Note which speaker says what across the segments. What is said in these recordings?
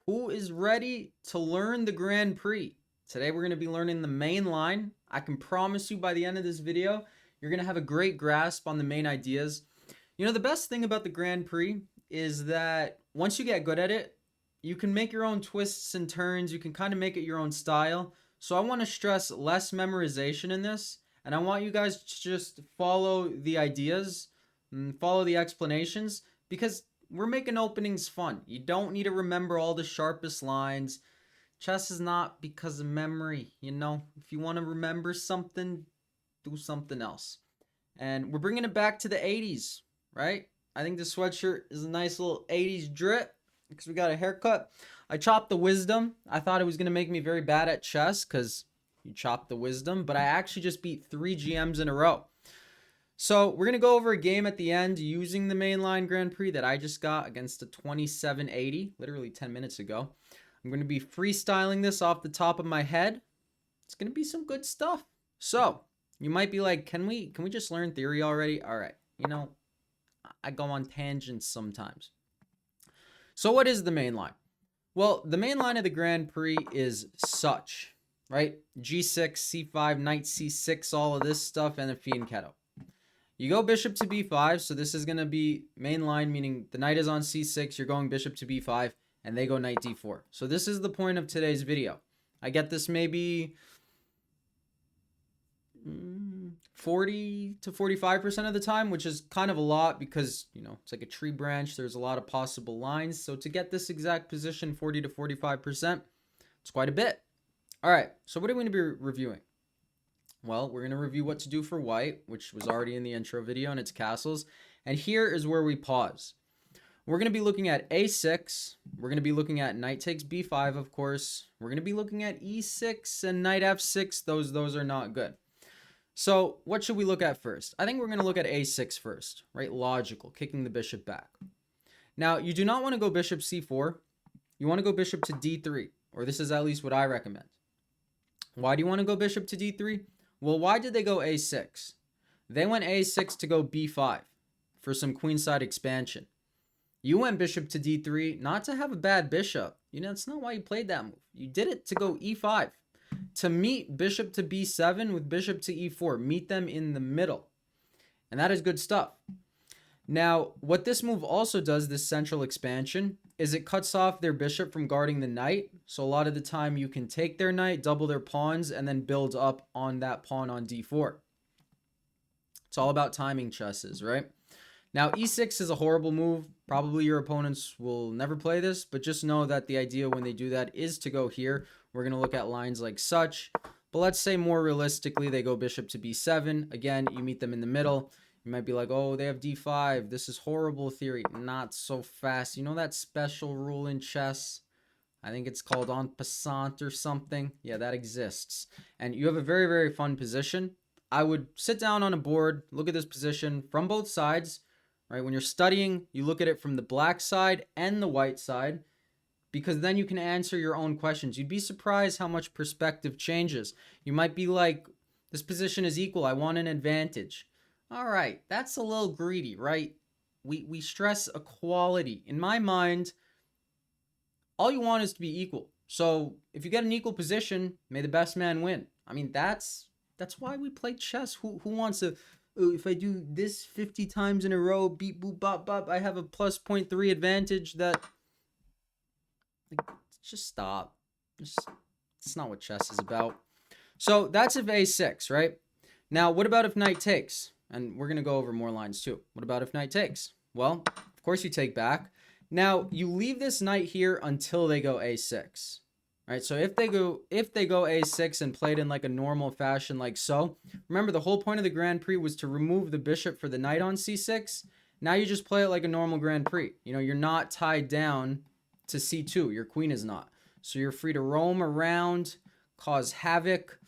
Speaker 1: Who is ready to learn the Grand Prix? Today we're going to be learning the main line. I can promise you by the end of this video, you're going to have a great grasp on the main ideas. You know, the best thing about the Grand Prix is that once you get good at it, you can make your own twists and turns. You can kind of make it your own style. So I want to stress less memorization in this, and I want you guys to just follow the ideas, follow the explanations, because we're making openings fun. You don't need to remember all the sharpest lines. Chess is not because of memory, you know? If you want to remember something, do something else. And we're bringing it back to the 80s, right? I think the sweatshirt is a nice little 80s drip because we got a haircut. I chopped the wisdom. I thought it was going to make me very bad at chess because you chopped the wisdom, but I actually just beat 3 GMs in a row. So we're going to go over a game at the end using the mainline Grand Prix that I just got against a 2780, literally 10 minutes ago. I'm going to be freestyling this off the top of my head. It's going to be some good stuff. So you might be like, can we just learn theory already? All right. You know, I go on tangents sometimes. So what is the main line? Well, the main line of the Grand Prix is such, right? G6, C5, knight C6, all of this stuff, and a fianchetto. You go bishop to b5, so this is going to be main line, meaning the knight is on c6, you're going bishop to b5, and they go knight d4. So this is the point of today's video. I get this maybe 40 to 45% of the time, which is kind of a lot because, you know, it's like a tree branch. There's a lot of possible lines. So to get this exact position, 40 to 45%, it's quite a bit. All right, so what are we going to be reviewing? Well, we're going to review what to do for white, which was already in the intro video, and its castles. And here is where we pause. We're going to be looking at a6. We're going to be looking at knight takes b5, of course. We're going to be looking at e6 and knight f6. Those are not good. So what should we look at first? I think we're going to look at a6 first, right? Logical, kicking the bishop back. Now, you do not want to go bishop c4. You want to go bishop to d3, or this is at least what I recommend. Why do you want to go bishop to d3? Well, why did they go a6? They went a6 to go b5 for some queenside expansion. You went bishop to d3 not to have a bad bishop. You know, that's not why you played that move. You did it to go e5. To meet bishop to b7 with bishop to e4. Meet them in the middle. And that is good stuff. Now, what this move also does, this central expansion, is it cuts off their bishop from guarding the knight. So a lot of the time you can take their knight, double their pawns, and then build up on that pawn on d4. It's all about timing chesses, right? Now, e6 is a horrible move. Probably your opponents will never play this, but just know that the idea when they do that is to go here. We're going to look at lines like such. But let's say more realistically, they go bishop to b7. Again, you meet them in the middle. You might be like, oh, they have d5. This is horrible theory. Not so fast. You know that special rule in chess? I think it's called en passant or something. Yeah, that exists. And you have a very, very fun position. I would sit down on a board, look at this position from both sides. Right? When you're studying, you look at it from the black side and the white side, because then you can answer your own questions. You'd be surprised how much perspective changes. You might be like, this position is equal. I want an advantage. All right, that's a little greedy, right? We stress equality. In my mind, all you want is to be equal. So if you get an equal position, may the best man win. I mean, that's why we play chess. Who wants to... if I do this 50 times in a row, beep, boop, bop, bop, I have a plus 0.3 advantage that... Like, just stop. It's not what chess is about. So that's if a6, right? Now, what about if knight takes? And we're going to go over more lines too. What about if knight takes? Well, of course you take back. Now, you leave this knight here until they go a6. Right, so if they go a6 and play it in like a normal fashion like so, remember the whole point of the Grand Prix was to remove the bishop for the knight on c6. Now you just play it like a normal Grand Prix. You know, you're not tied down to c2. Your queen is not. So you're free to roam around, cause havoc.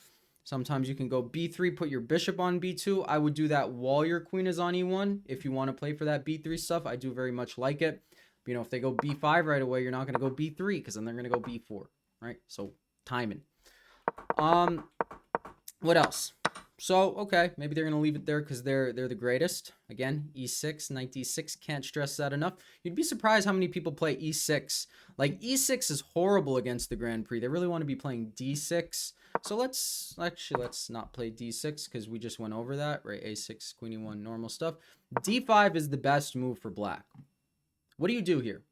Speaker 1: Sometimes you can go b3, put your bishop on b2. I would do that while your queen is on e1 if you want to play for that b3 stuff. I do very much like it. But, you know, if they go b5 right away, you're not going to go b3 because then they're going to go b4. Right, so timing. What else? So, okay, maybe they're going to leave it there because they're the greatest. Again, e6, knight d6, can't stress that enough. You'd be surprised how many people play e6. Like, e6 is horrible against the Grand Prix. They really want to be playing d6. So let's not play d6 because we just went over that, right? a6, queen e1, normal stuff. d5 is the best move for black. What do you do here?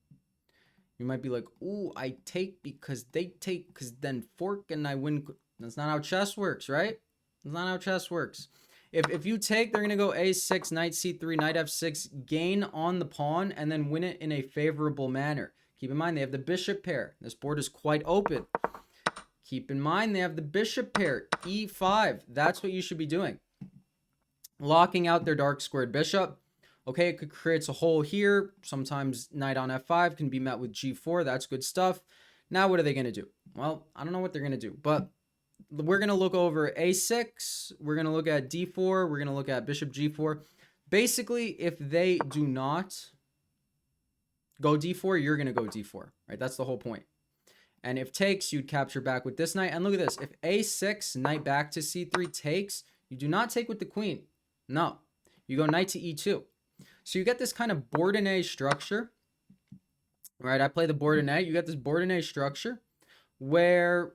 Speaker 1: You might be like, ooh, I take because they take because then fork and I win. That's not how chess works, right? That's not how chess works. If you take, they're going to go a6, knight c3, knight f6, gain on the pawn, and then win it in a favorable manner. Keep in mind, they have the bishop pair. This board is quite open. Keep in mind, they have the bishop pair, e5. That's what you should be doing. Locking out their dark squared bishop. Okay, it creates a hole here. Sometimes knight on f5 can be met with g4. That's good stuff. Now, what are they going to do? Well, I don't know what they're going to do, but we're going to look over a6. We're going to look at d4. We're going to look at bishop g4. Basically, if they do not go d4, you're going to go d4, right? That's the whole point. And if takes, you'd capture back with this knight. And look at this. If a6, knight back to c3 takes, you do not take with the queen. No. You go knight to e2. So you get this kind of Bourdonnais structure, right? I play the Bourdonnais. You get this Bourdonnais structure where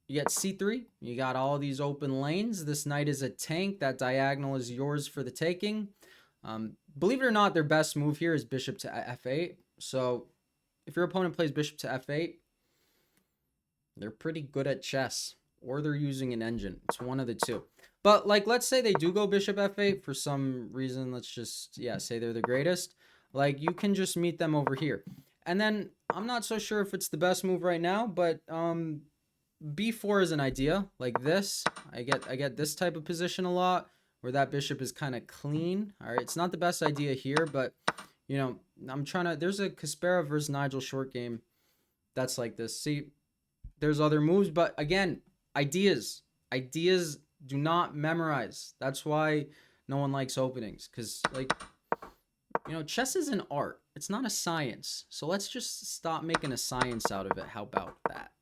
Speaker 1: you get c3. You got all these open lanes. This knight is a tank. That diagonal is yours for the taking. Believe it or not, their best move here is bishop to f8. So if your opponent plays bishop to f8, they're pretty good at chess, or they're using an engine. It's one of the two. But, like, let's say they do go bishop f8 for some reason. Let's just, say they're the greatest. Like, you can just meet them over here. And then, I'm not so sure if it's the best move right now, but b4 is an idea. Like this. I get this type of position a lot, where that bishop is kind of clean. All right, it's not the best idea here, but, I'm trying to... There's a Kasparov versus Nigel short game that's like this. See, there's other moves, but, again, ideas. Ideas do not memorize. That's why no one likes openings. Because, like, chess is an art. It's not a science. So let's just stop making a science out of it. How about that?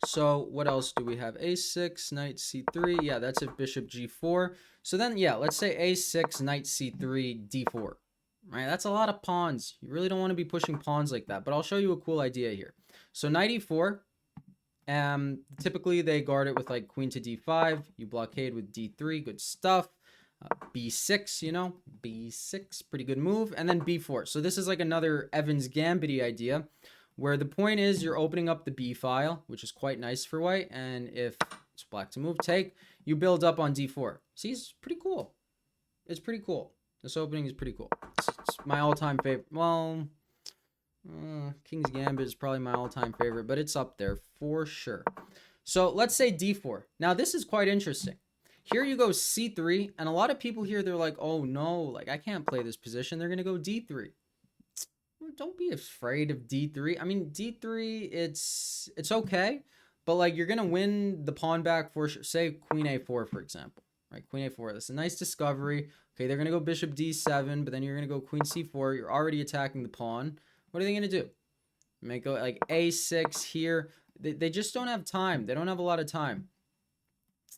Speaker 1: So what else do we have? a6, knight c3. Yeah, that's if bishop g4. So then, let's say a6, knight c3, d4. Right? That's a lot of pawns. You really don't want to be pushing pawns like that. But I'll show you a cool idea here. So knight e4. Typically they guard it with like queen to d5. You blockade with d3. Good stuff. b6, b6, pretty good move. And then b4. So this is like another Evans Gambit idea, where the point is you're opening up the b file, which is quite nice for white. And if it's black to move, take, you build up on d4. See, it's pretty cool. It's pretty cool. This opening is pretty cool. It's my all-time favorite. Well, King's Gambit is probably my all-time favorite, but it's up there for sure. So let's say d4. Now, this is quite interesting. Here you go c3, and a lot of people here, they're like, oh no, like I can't play this position. They're going to go d3. Don't be afraid of d3. I mean, d3, it's okay, but like you're going to win the pawn back for sure. Say queen a4, for example, right? Queen a4, that's a nice discovery. Okay, they're going to go bishop d7, but then you're going to go queen c4. You're already attacking the pawn. What are they going to do? They might go like a6 here. They just don't have time. They don't have a lot of time.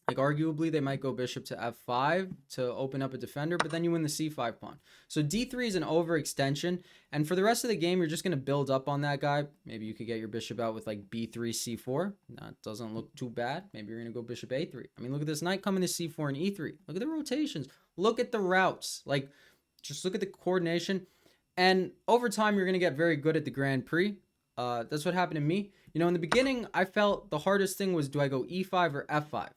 Speaker 1: Like, arguably, they might go bishop to f5 to open up a defender, but then you win the c5 pawn. So d3 is an overextension, and for the rest of the game, you're just going to build up on that guy. Maybe you could get your bishop out with, like, b3, c4. That doesn't look too bad. Maybe you're going to go bishop a3. I mean, look at this knight coming to c4 and e3. Look at the rotations. Look at the routes. Like, just look at the coordination. And over time, you're going to get very good at the Grand Prix. That's what happened to me. In the beginning, I felt the hardest thing was, do I go e5 or f5?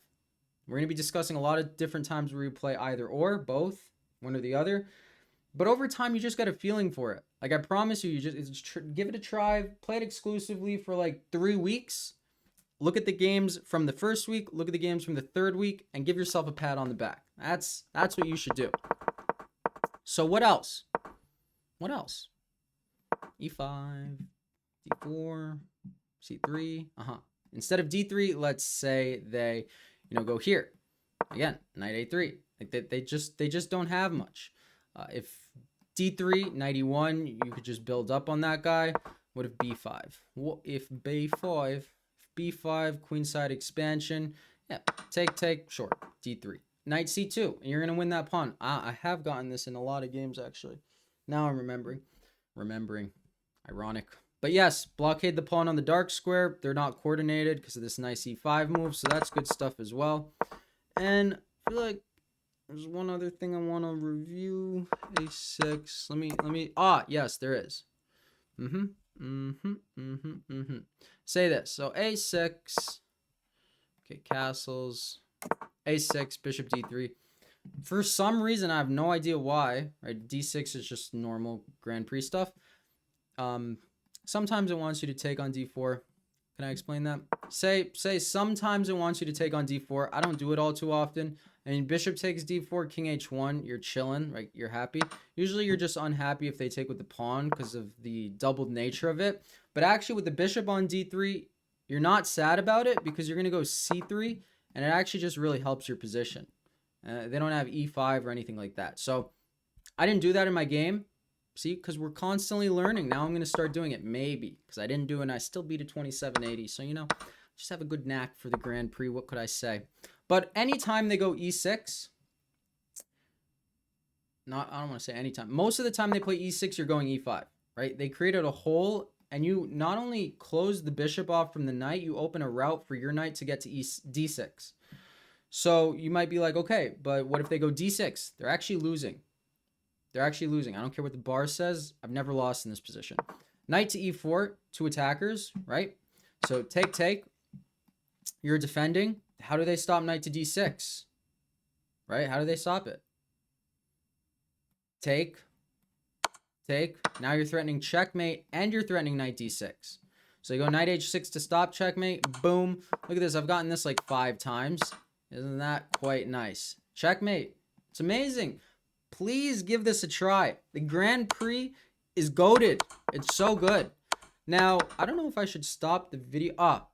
Speaker 1: We're going to be discussing a lot of different times where you play either or, both, one or the other. But over time, you just got a feeling for it. Like, I promise you, give it a try. Play it exclusively for like 3 weeks. Look at the games from the first week. Look at the games from the third week. And give yourself a pat on the back. That's what you should do. So what else? What else? e5, d4, c3. Instead of d3, let's say they... go here. Again, knight a3. Like they just don't have much. If d3, knight e1, you could just build up on that guy. What if b5? What if b5? If b5, queenside expansion. Yeah, take, short, d3. Knight c2, and you're going to win that pawn. I have gotten this in a lot of games, actually. Now I'm remembering. Ironic. But yes, blockade the pawn on the dark square. They're not coordinated because of this nice e5 move, so that's good stuff as well. And I feel like there's one other thing I want to review. a6. Let me. Yes, there is. Say this. So a6. Okay, castles. a6, bishop d3. For some reason, I have no idea why. Right, d6 is just normal Grand Prix stuff. Sometimes it wants you to take on d4. Can I explain that? Say sometimes it wants you to take on d4. I don't do it all too often. I mean, bishop takes d4, king h1, you're chilling, right? You're happy. Usually you're just unhappy if they take with the pawn because of the doubled nature of it. But actually with the bishop on d3, you're not sad about it because you're going to go c3, and it actually just really helps your position. They don't have e5 or anything like that. So I didn't do that in my game. See, because we're constantly learning. Now I'm going to start doing it, maybe, because I didn't do it and I still beat a 2780. So, you know, just have a good knack for the Grand Prix. What could I say? But anytime they go e6, I don't want to say anytime. Most of the time they play e6, you're going e5, right? They created a hole, and you not only close the bishop off from the knight, you open a route for your knight to get to d6. So you might be like, okay, but what if they go d6? They're actually losing. I don't care what the bar says. I've never lost in this position. Knight to e4, two attackers, right? So take. You're defending. How do they stop knight to d6? Right? How do they stop it? Take. Now you're threatening checkmate, and you're threatening knight d6. So you go knight h6 to stop checkmate. Boom. Look at this. I've gotten this like 5 times. Isn't that quite nice? Checkmate. It's amazing. Please give this a try. The Grand Prix is goated. It's so good. Now, I don't know if I should stop the video. No.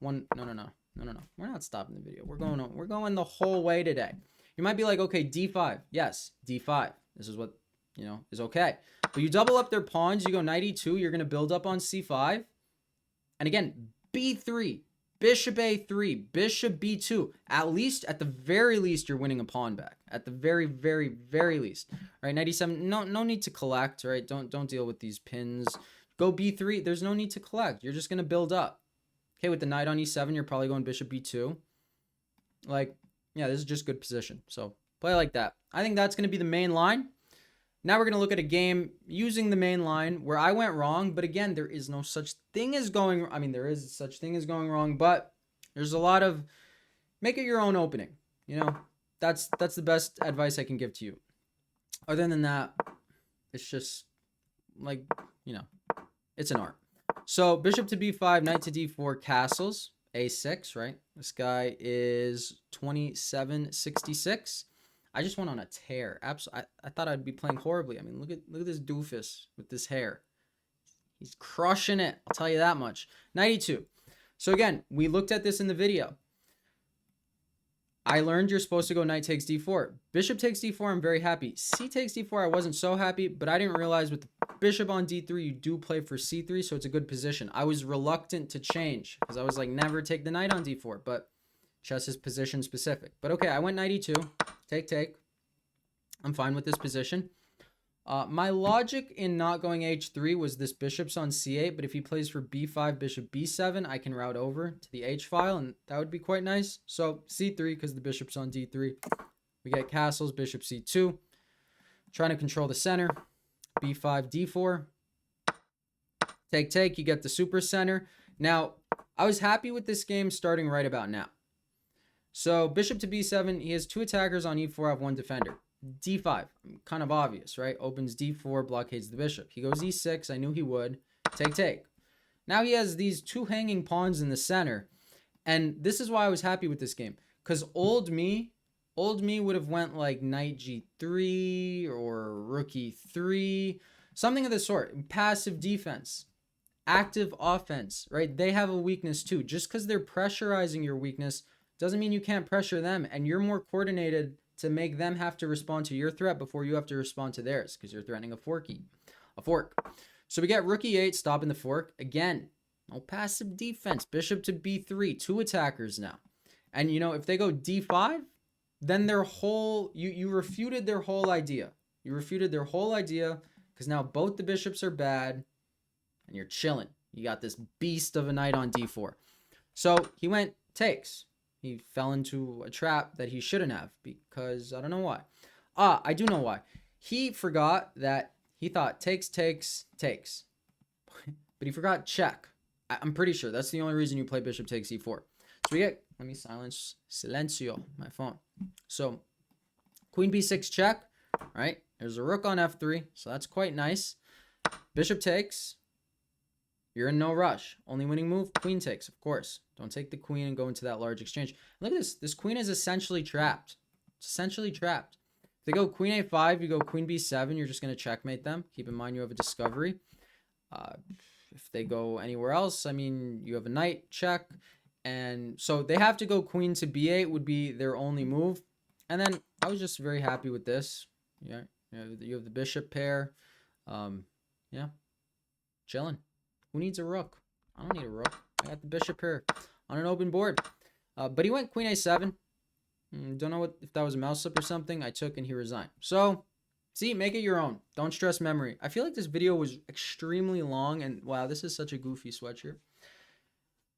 Speaker 1: We're not stopping the video. We're going the whole way today. You might be like, okay, d5. Yes, d5. This is what, you know, is okay. But you double up their pawns. You go knight e2. You're going to build up on c5. And again, b3. Bishop a3, bishop b2. At the very least, you're winning a pawn back. At the very, very, very least. All right, knight e7. No need to collect. Right? Don't deal with these pins. Go b3. There's no need to collect. You're just gonna build up. Okay, with the knight on e7, you're probably going bishop b2. Like, yeah, this is just good position. So play like that. I think that's gonna be the main line. Now we're going to look at a game using the main line where I went wrong. But again, there is no such thing as going... I mean, there is such thing as going wrong. But there's a lot of... Make it your own opening. You know, that's the best advice I can give to you. Other than that, it's just like, you know, it's an art. So bishop to b5, knight to d4, castles, a6, right? This guy is 2766. I just went on a tear. I thought I'd be playing horribly. I mean, look at this doofus with this hair. He's crushing it. I'll tell you that much. 92. So again, we looked at this in the video. I learned you're supposed to go knight takes d4. Bishop takes d4, I'm very happy. C takes d4, I wasn't so happy, but I didn't realize with the bishop on d3, you do play for c3, so it's a good position. I was reluctant to change because I was like, never take the knight on d4, but chess is position specific. But okay, I went knight e2. Take. I'm fine with this position. My logic in not going h3 was this bishop's on c8, but if he plays for b5, bishop b7, I can route over to the h file, and that would be quite nice. So c3, because the bishop's on d3. We get castles, bishop c2. Trying to control the center. b5, d4. Take, you get the super center. Now, I was happy with this game starting right about now. So bishop to b7, he has 2 attackers on e4, I have 1 defender. d5, kind of obvious, right? Opens d4, blockades the bishop. He goes e6, I knew he would. Take. Now he has these 2 hanging pawns in the center. And this is why I was happy with this game. Because old me would have went like knight g3 or rook e3. Something of the sort. Passive defense. Active offense, right? They have a weakness too. Just because they're pressurizing your weakness doesn't mean you can't pressure them, and you're more coordinated to make them have to respond to your threat before you have to respond to theirs because you're threatening a fork. So we get rook e8, stopping the fork. Again, No passive defense. Bishop to b3. 2 attackers now. And, you know, if they go d5, then their whole... You refuted their whole idea. You refuted their whole idea because now both the bishops are bad and you're chilling. You got this beast of a knight on d4. So he went takes. He fell into a trap that he shouldn't have because I don't know why. I do know why. He forgot that he thought takes. But he forgot check. I'm pretty sure that's the only reason you play bishop takes e4. So we get, let me silence silencio, my phone. So queen b6 check, right? There's a rook on f3, so that's quite nice. Bishop takes. You're in no rush. Only winning move, queen takes, of course. Don't take the queen and go into that large exchange. Look at this. This queen is essentially trapped. It's essentially trapped. If they go queen a5, you go queen b7, you're just going to checkmate them. Keep in mind you have a discovery. If they go anywhere else, I mean, you have a knight check. And so they have to go queen to b8 would be their only move. And then I was just very happy with this. Yeah, you have the bishop pair. Yeah, chilling. Who needs a rook? I don't need a rook. I got the bishop here on an open board. But he went queen a7. Don't know if that was a mouse slip or something. I took and he resigned. So, see, make it your own. Don't stress memory. I feel like this video was extremely long. And wow, this is such a goofy sweatshirt.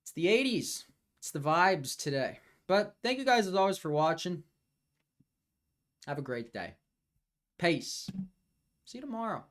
Speaker 1: It's the 80s. It's the vibes today. But thank you guys as always for watching. Have a great day. Peace. See you tomorrow.